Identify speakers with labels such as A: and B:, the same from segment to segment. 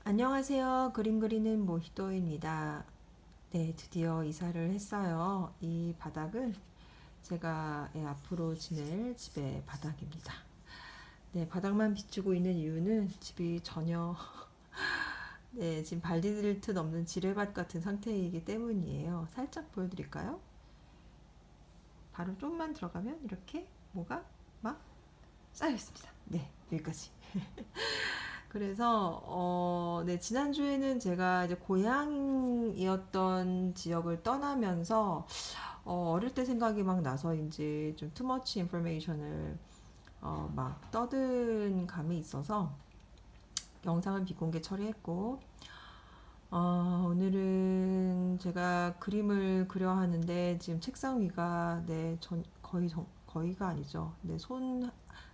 A: 안녕하세요. 그림 그리는 모히또입니다. 네, 드디어 이사를 했어요. 이 바닥은 제가 앞으로 지낼 집의 바닥입니다. 네, 바닥만 비추고 있는 이유는 집이 전혀 네, 지금 발 디딜 틈 없는 지뢰밭 같은 상태이기 때문이에요. 살짝 보여드릴까요? 바로 좀만 들어가면 이렇게 뭐가 막 쌓여 있습니다. 네, 여기까지. 그래서 네, 지난주에는 제가 이제 고향이었던 지역을 떠나면서 어릴 때 생각이 막 나서인지 좀 투머치 인포메이션을 막 떠든 감이 있어서 영상을 비공개 처리했고 오늘은 제가 그림을 그려 하는데 지금 책상 위가 거의가 아니죠.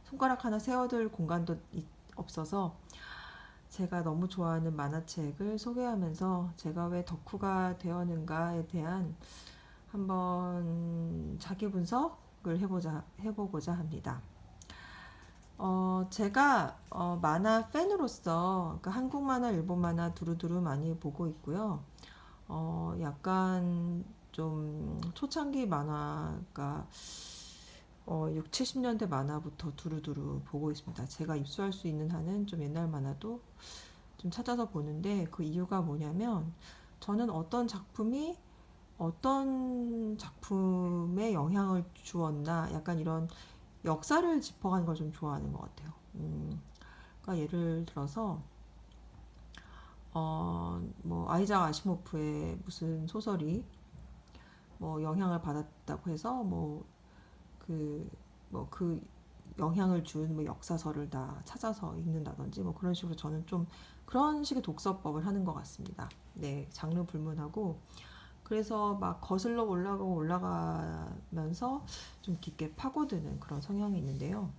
A: 손가락 하나 세워둘 공간도 없어서 제가 너무 좋아하는 만화책을 소개하면서 제가 왜 덕후가 되었는가에 대한 한번 자기 분석을 해보고자 합니다. 제가 만화 팬으로서 그러니까 한국 만화, 일본 만화 두루두루 많이 보고 있고요. 약간 좀 초창기 만화가 6, 70년대 만화부터 두루두루 보고 있습니다. 제가 입수할 수 있는 한은 좀 옛날 만화도 좀 찾아서 보는데 그 이유가 뭐냐면 저는 어떤 작품에 영향을 주었나 약간 이런 역사를 짚어가는 걸 좀 좋아하는 것 같아요. 그러니까 예를 들어서 뭐 아이작 아시모프의 무슨 소설이 뭐 영향을 받았다고 해서 그 영향을 준 뭐 역사서를 다 찾아서 읽는다든지 뭐 그런 식으로 저는 좀 그런 식의 독서법을 하는 것 같습니다. 네, 장르 불문하고 그래서 막 거슬러 올라가면서 좀 깊게 파고드는 그런 성향이 있는데요.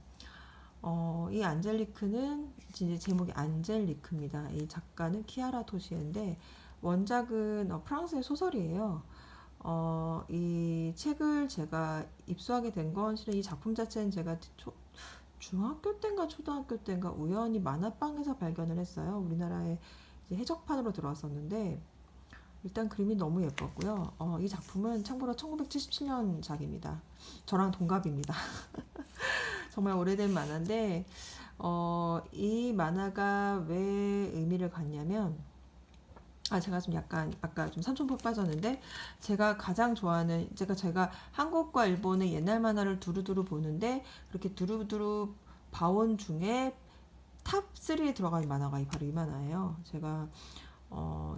A: 이 안젤리크는 이제 제목이 안젤리크입니다. 이 작가는 키아라 토시에인데 원작은 프랑스의 소설이에요. 이 책을 제가 입수하게 된 건 실은 이 작품 자체는 제가 중학교 때인가 초등학교 때인가 우연히 만화방에서 발견을 했어요. 우리나라에 이제 해적판으로 들어왔었는데 일단 그림이 너무 예뻤고요. 이 작품은 참고로 1977년 작입니다. 저랑 동갑입니다. 정말 오래된 만화인데 이 만화가 왜 의미를 갖냐면 제가 좀 약간 아까 좀 삼천포 빠졌는데 제가 한국과 일본의 옛날 만화를 두루두루 보는데 그렇게 두루두루 봐온 중에 탑 3에 들어간 만화가 바로 이 만화예요. 제가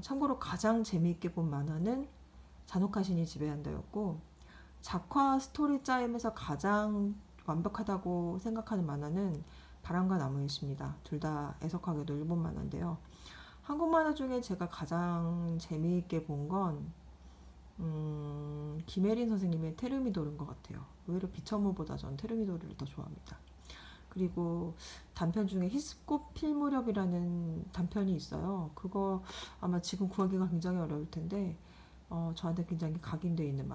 A: 참고로 가장 재미있게 본 만화는 자노카 신이 지배한다였고 작화 스토리 짜임에서 가장 완벽하다고 생각하는 만화는 바람과 나무의 시입니다. 둘 다 애석하게도 일본 만화인데요. 한국 만화 중에 제가 가장 재미있게 본 건 김혜린 선생님의 테르미도르인 것 같아요. 의외로 비천무보다 전 테르미도르를 더 좋아합니다. 그리고 단편 중에 히스꽃 필 무렵이라는 단편이 있어요. 그거 아마 지금 구하기가 굉장히 어려울 텐데 저한테 굉장히 각인되어 있는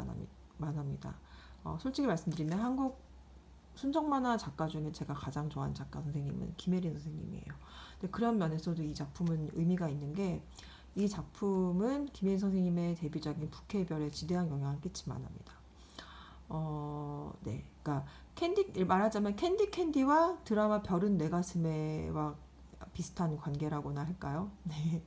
A: 만화입니다. 솔직히 말씀드리면 한국 순정 만화 작가 중에 제가 가장 좋아하는 작가 선생님은 김혜린 선생님이에요. 근데 그런 면에서도 이 작품은 의미가 있는 게 이 작품은 김혜린 선생님의 데뷔작인 북해별에 지대한 영향을 끼친 만화입니다. 네, 그러니까 말하자면 캔디와 드라마 별은 내 가슴에와 비슷한 관계라고나 할까요? 네.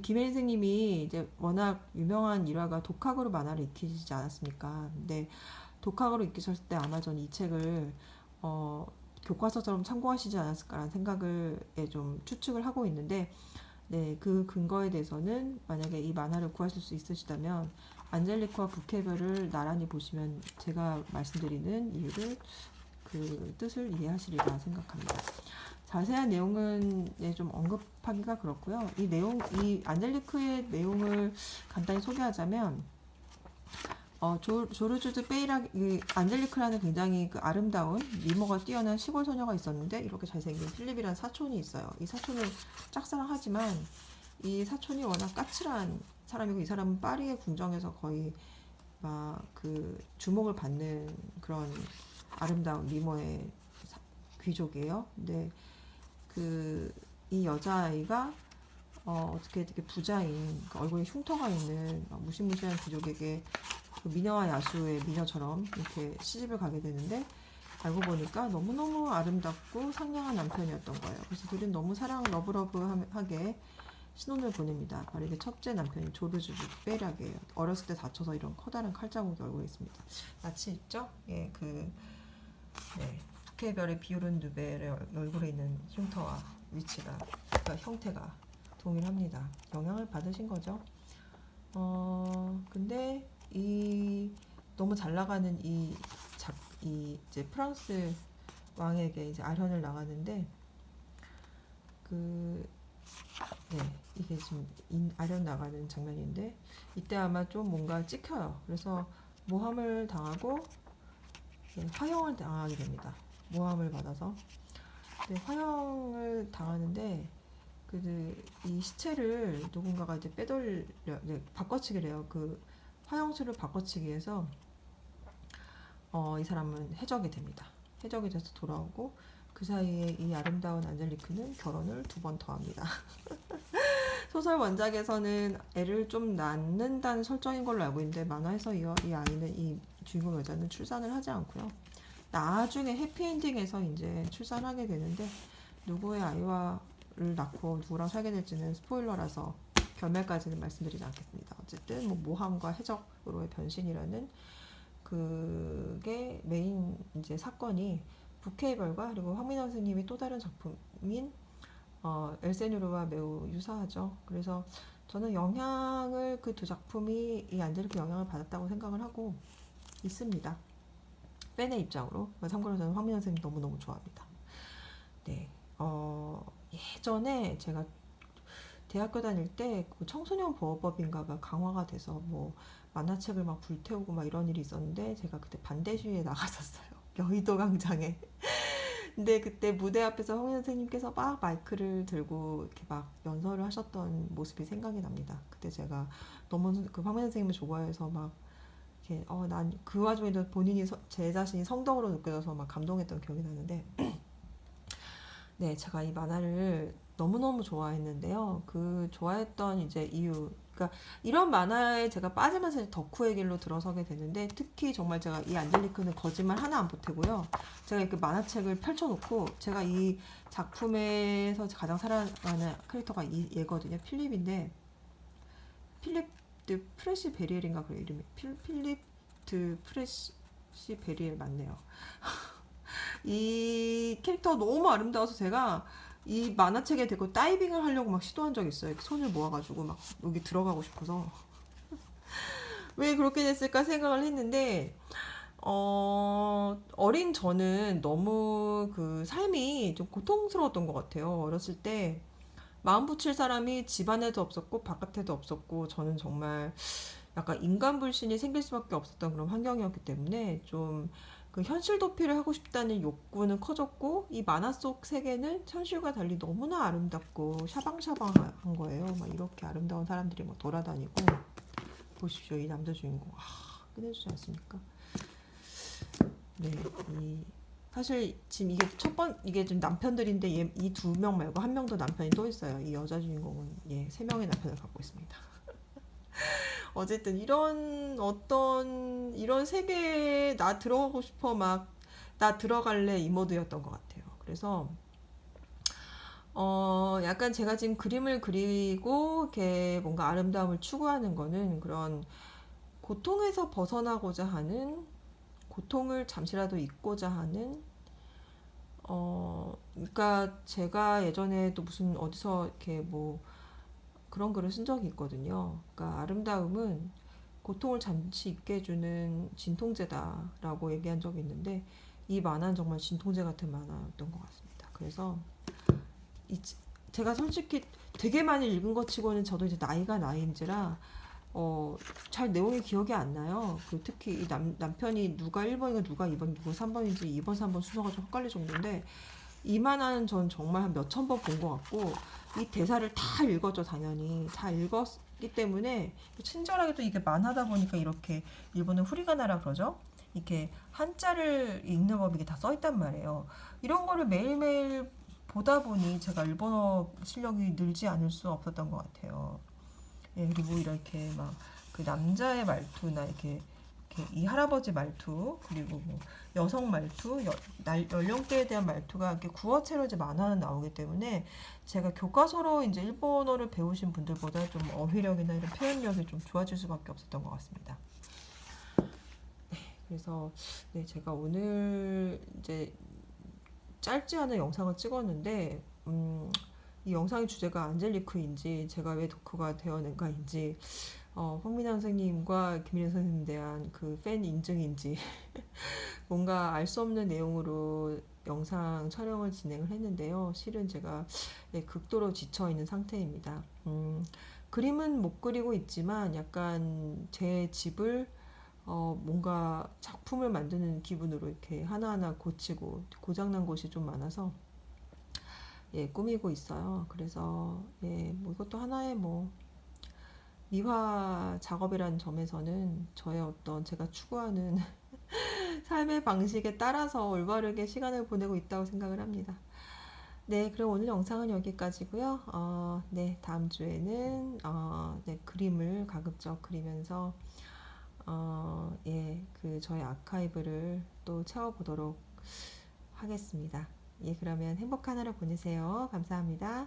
A: 김혜린 선생님이 이제 워낙 유명한 일화가 독학으로 만화를 익히시지 않았습니까? 근데 독학으로 익히셨을 때 아마 전 이 책을 교과서처럼 참고하시지 않았을까라는 생각을 좀 추측을 하고 있는데 네, 그 근거에 대해서는 만약에 이 만화를 구하실 수 있으시다면 안젤리크와 부케별을 나란히 보시면 제가 말씀드리는 이유를 그 뜻을 이해하시리라 생각합니다. 자세한 내용은 좀 언급하기가 그렇고요. 이 안젤리크의 내용을 간단히 소개하자면 조르주드 베이락 안젤리크라는 굉장히 그 아름다운 미모가 뛰어난 시골 소녀가 있었는데 이렇게 잘생긴 필립이라는 사촌이 있어요. 이 사촌을 짝사랑하지만 이 사촌이 워낙 까칠한 사람이고 이 사람은 파리의 궁정에서 거의 막 그 주목을 받는 그런 아름다운 미모의 귀족이에요. 근데 그 이 여자아이가 어떻게 되게 부자인 그 얼굴에 흉터가 있는 무시무시한 귀족에게 그 미녀와 야수의 미녀처럼 이렇게 시집을 가게 되는데 알고 보니까 너무너무 아름답고 상냥한 남편이었던 거예요. 그래서 둘은 너무 사랑 러브러브하게 신혼을 보냅니다. 바로 이게 첫째 남편이 조르주 베락이에요. 어렸을 때 다쳐서 이런 커다란 칼자국이 얼굴에 있습니다. 낯이 있죠? 예, 네, 부케별의 비오른 누벨의 얼굴에 있는 흉터와 위치가, 그러니까 형태가 동일합니다. 영향을 받으신 거죠. 근데 너무 잘 나가는 이제 프랑스 왕에게 이제 아련을 나가는데 네, 이게 지금 아련 나가는 장면인데 이때 아마 좀 뭔가 찍혀요. 그래서 모함을 당하고 화형을 당하게 됩니다. 모함을 받아서 화형을 당하는데 이 시체를 누군가가 이제 바꿔치기를 해요. 그 화형수를 바꿔치기 해서 이 사람은 해적이 됩니다. 해적이 돼서 돌아오고 그 사이에 이 아름다운 안젤리크는 결혼을 2번 더 합니다. 소설 원작에서는 애를 좀 낳는다는 설정인 걸로 알고 있는데 만화에서 이 아이는, 이 주인공 여자는 출산을 하지 않고요. 나중에 해피엔딩에서 이제 출산하게 되는데 누구의 아이를 낳고 누구랑 살게 될지는 스포일러라서 결말까지는 말씀드리지 않겠습니다. 어쨌든 모함과 해적으로의 변신이라는 그게 메인 이제 사건이 부케이벌과 그리고 황민호 선생님이 또 다른 작품인 엘세누르와 매우 유사하죠. 그래서 저는 그 두 작품이 이 안젤리크 영향을 받았다고 생각을 하고 있습니다. 팬의 입장으로. 참고로 저는 황민호 선생님 너무너무 좋아합니다. 네, 예전에 제가 대학교 다닐 때 청소년 보호법인가가 강화가 돼서 만화책을 막 불태우고 막 이런 일이 있었는데 제가 그때 반대 시위에 나갔었어요. 여의도 광장에. 근데 그때 무대 앞에서 황민 선생님께서 막 마이크를 들고 이렇게 막 연설을 하셨던 모습이 생각이 납니다. 그때 제가 너무 그 황민 선생님을 좋아해서 막 이렇게 난 그 와중에도 제 자신이 성덕으로 느껴져서 막 감동했던 기억이 나는데 네, 제가 이 만화를 너무너무 좋아했는데요. 그 좋아했던 이제 이유, 그러니까 이런 만화에 제가 빠지면서 덕후의 길로 들어서게 되는데 특히 정말 제가 이 안젤리크는 거짓말 하나 안 보태고요. 제가 이렇게 만화책을 펼쳐놓고 제가 이 작품에서 가장 사랑하는 캐릭터가 얘거든요. 필립인데 필립 드 프레시 베리엘인가 그 이름이 필립 드 프레시 베리엘 맞네요. 이 캐릭터가 너무 아름다워서 제가 이 만화책에 대고 다이빙을 하려고 막 시도한 적이 있어요. 손을 모아가지고 막 여기 들어가고 싶어서 왜 그렇게 됐을까 생각을 했는데 어린 저는 너무 그 삶이 좀 고통스러웠던 것 같아요. 어렸을 때 마음 붙일 사람이 집안에도 없었고 바깥에도 없었고 저는 정말 약간 인간불신이 생길 수밖에 없었던 그런 환경이었기 때문에 좀 그 현실 도피를 하고 싶다는 욕구는 커졌고 이 만화 속 세계는 현실과 달리 너무나 아름답고 샤방샤방한 거예요. 막 이렇게 아름다운 사람들이 막 돌아다니고 보십시오. 이 남자 주인공 끝내주지 않습니까? 네, 사실 지금 이게 좀 남편들인데 이 2명 말고 1명 더 남편이 또 있어요. 이 여자 주인공은 3명의 남편을 갖고 있습니다. 어쨌든 이런 세계에 나 들어가고 싶어 막 나 들어갈래 이 모드였던 것 같아요. 그래서 약간 제가 지금 그림을 그리고 이렇게 뭔가 아름다움을 추구하는 거는 그런 고통에서 벗어나고자 하는 고통을 잠시라도 잊고자 하는 그러니까 제가 예전에도 무슨 어디서 이렇게 그런 글을 쓴 적이 있거든요. 그러니까 아름다움은 고통을 잠시 잊게 해주는 진통제다라고 얘기한 적이 있는데 이 만화는 정말 진통제 같은 만화였던 것 같습니다. 그래서 제가 솔직히 되게 많이 읽은 것 치고는 저도 이제 나이가 나이인지라 잘 내용이 기억이 안 나요. 특히 이 남편이 누가 1번인가 누가 2번, 누가 3번인지 2번, 3번 순서가 좀 헷갈릴 정도인데 이 만화는 전 정말 한 몇천 번 본 것 같고 이 대사를 다 읽었죠. 당연히 다 읽었기 때문에 친절하게 또 이게 만화다 보니까 이렇게 일본은 후리가나라 그러죠. 이렇게 한자를 읽는 법이 다 써있단 말이에요. 이런 거를 매일매일 보다 보니 제가 일본어 실력이 늘지 않을 수 없었던 것 같아요. 예, 그리고 이렇게 막 그 남자의 말투나 이렇게 이 할아버지 말투, 그리고 뭐 여성 말투, 연령대에 대한 말투가 이렇게 구어체로 이제 만화는 나오기 때문에 제가 교과서로 이제 일본어를 배우신 분들보다 좀 어휘력이나 이런 표현력이 좀 좋아질 수밖에 없었던 것 같습니다. 그래서 네, 제가 오늘 이제 짧지 않은 영상을 찍었는데, 이 영상의 주제가 안젤리크인지 제가 왜 덕후가 되어낸가인지, 황민아 선생님과 김민혜 선생님에 대한 그 팬 인증인지 뭔가 알 수 없는 내용으로 영상 촬영을 진행을 했는데요. 실은 제가 네, 극도로 지쳐 있는 상태입니다. 그림은 못 그리고 있지만 약간 제 집을 뭔가 작품을 만드는 기분으로 이렇게 하나하나 고치고 고장난 곳이 좀 많아서 예, 꾸미고 있어요. 그래서 예, 뭐 이것도 하나의 뭐 미화 작업이라는 점에서는 저의 어떤 제가 추구하는 삶의 방식에 따라서 올바르게 시간을 보내고 있다고 생각을 합니다. 네, 그럼 오늘 영상은 여기까지고요. 네, 다음 주에는 네, 그림을 가급적 그리면서 예, 그 저의 아카이브를 또 채워보도록 하겠습니다. 예, 그러면 행복한 하루 보내세요. 감사합니다.